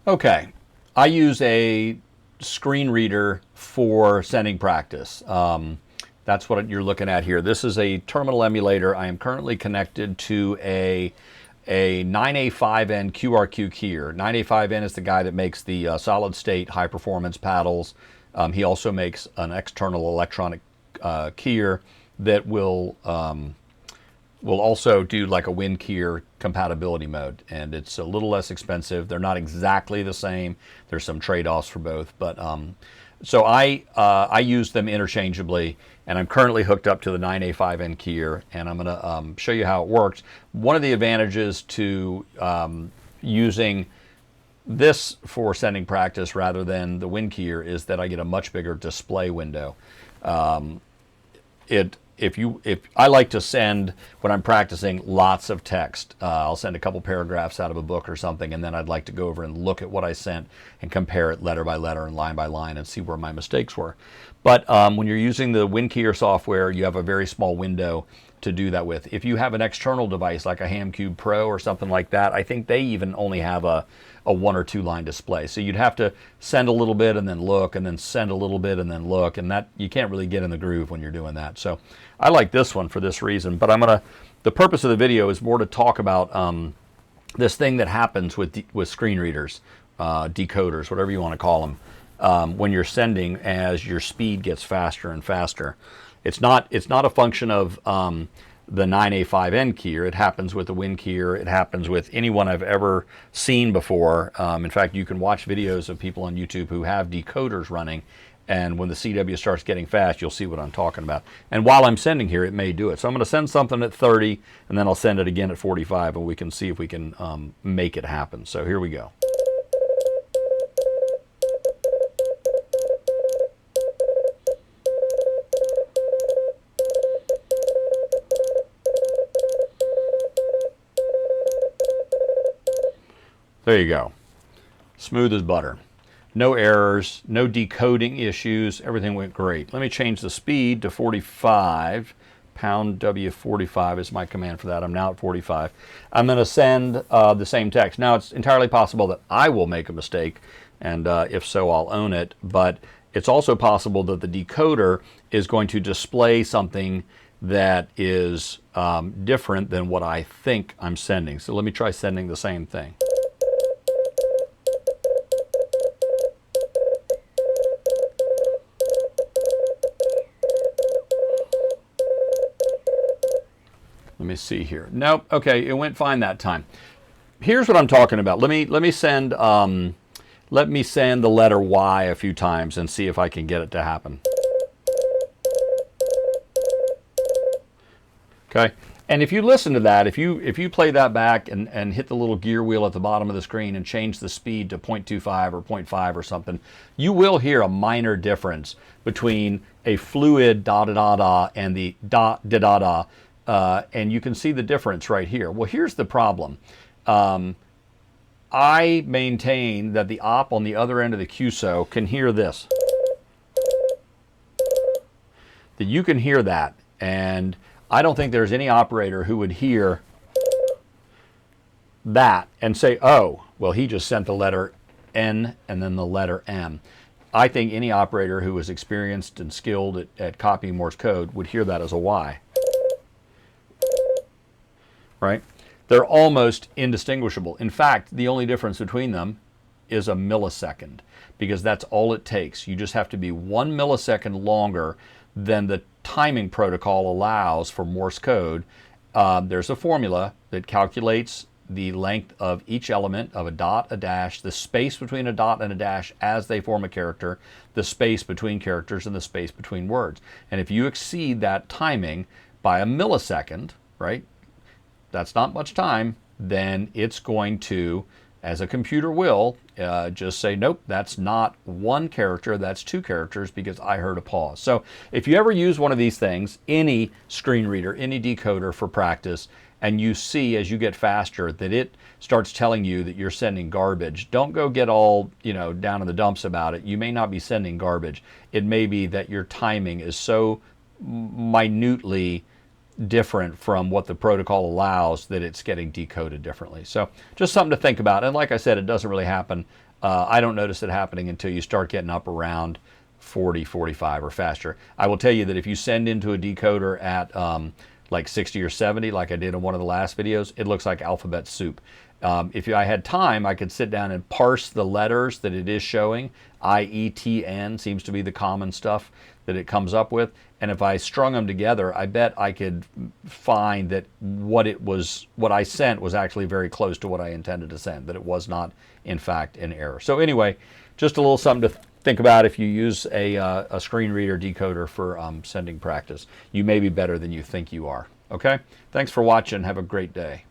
Okay, I use a screen reader for sending practice. That's what you're looking at here. This is a terminal emulator. I am currently connected to a 9A5N QRQ keyer. 9A5N is the guy that makes the solid state high performance paddles. He also makes an external electronic keyer that will also do like a WinKeyer compatibility mode, and it's a little less expensive. They're not exactly the same. There's some trade-offs for both, but so I use them interchangeably, and I'm currently hooked up to the 9A5N keyer, and I'm going to show you how it works. One of the advantages to using this for sending practice rather than the WinKeyer is that I get a much bigger display window. If I like to send, when I'm practicing, lots of text. I'll send a couple paragraphs out of a book or something, and then I'd like to go over and look at what I sent and compare it letter by letter and line by line and see where my mistakes were. But when you're using the WinKeyer software, you have a very small window to do that with. If you have an external device like a Hamcube Pro or something like that, I think they even only have a 1 or 2 line display. So you'd have to send a little bit and then look, and then send a little bit and then look, and that you can't really get in the groove when you're doing that. So I like this one for this reason, but the purpose of the video is more to talk about this thing that happens with screen readers, decoders, whatever you want to call them, when you're sending as your speed gets faster and faster. It's not a function of the 9A5N keyer. It happens with the WinKeyer. It happens with anyone I've ever seen before. In fact, you can watch videos of people on YouTube who have decoders running, and when the CW starts getting fast, you'll see what I'm talking about. And while I'm sending here, it may do it. So I'm going to send something at 30, and then I'll send it again at 45, and we can see if we can make it happen. So here we go. There you go. Smooth as butter. No errors, no decoding issues. Everything went great. Let me change the speed to 45. Pound W45 is my command for that. I'm now at 45. I'm going to send the same text. Now, it's entirely possible that I will make a mistake, and if so, I'll own it. But it's also possible that the decoder is going to display something that is different than what I think I'm sending. So let me try sending the same thing. Let me see here. Nope. Okay, it went fine that time. Here's what I'm talking about. Let me send the letter Y a few times and see if I can get it to happen. Okay. And if you listen to that, if you play that back and hit the little gear wheel at the bottom of the screen and change the speed to 0.25 or 0.5 or something, you will hear a minor difference between a fluid da da da da and the da da da da. And you can see the difference right here. Well, here's the problem. I maintain that the op on the other end of the QSO can hear this. That you can hear that. And I don't think there's any operator who would hear that and say, oh, well, he just sent the letter N and then the letter M. I think any operator who is experienced and skilled at copying Morse code would hear that as a Y. Right? They're almost indistinguishable. In fact, the only difference between them is a millisecond, because that's all it takes. You just have to be 1 millisecond longer than the timing protocol allows for Morse code. There's a formula that calculates the length of each element of a dot, a dash, the space between a dot and a dash as they form a character, the space between characters, and the space between words. And if you exceed that timing by a millisecond, right? That's not much time, then it's going to, as a computer will, just say, nope, that's not 1 character, that's 2 characters because I heard a pause. So if you ever use one of these things, any screen reader, any decoder for practice, and you see as you get faster that it starts telling you that you're sending garbage, don't go get all, down in the dumps about it. You may not be sending garbage. It may be that your timing is so minutely different from what the protocol allows, that it's getting decoded differently. So just something to think about. And like I said, it doesn't really happen. I don't notice it happening until you start getting up around 40, 45 or faster. I will tell you that if you send into a decoder at like 60 or 70, like I did in one of the last videos, it looks like alphabet soup. If I had time, I could sit down and parse the letters that it is showing. IETN seems to be the common stuff that it comes up with. And if I strung them together, I bet I could find that what I sent was actually very close to what I intended to send, that it was not, in fact, an error. So anyway, just a little something to think about if you use a screen reader decoder for sending practice. You may be better than you think you are. Okay? Thanks for watching. Have a great day.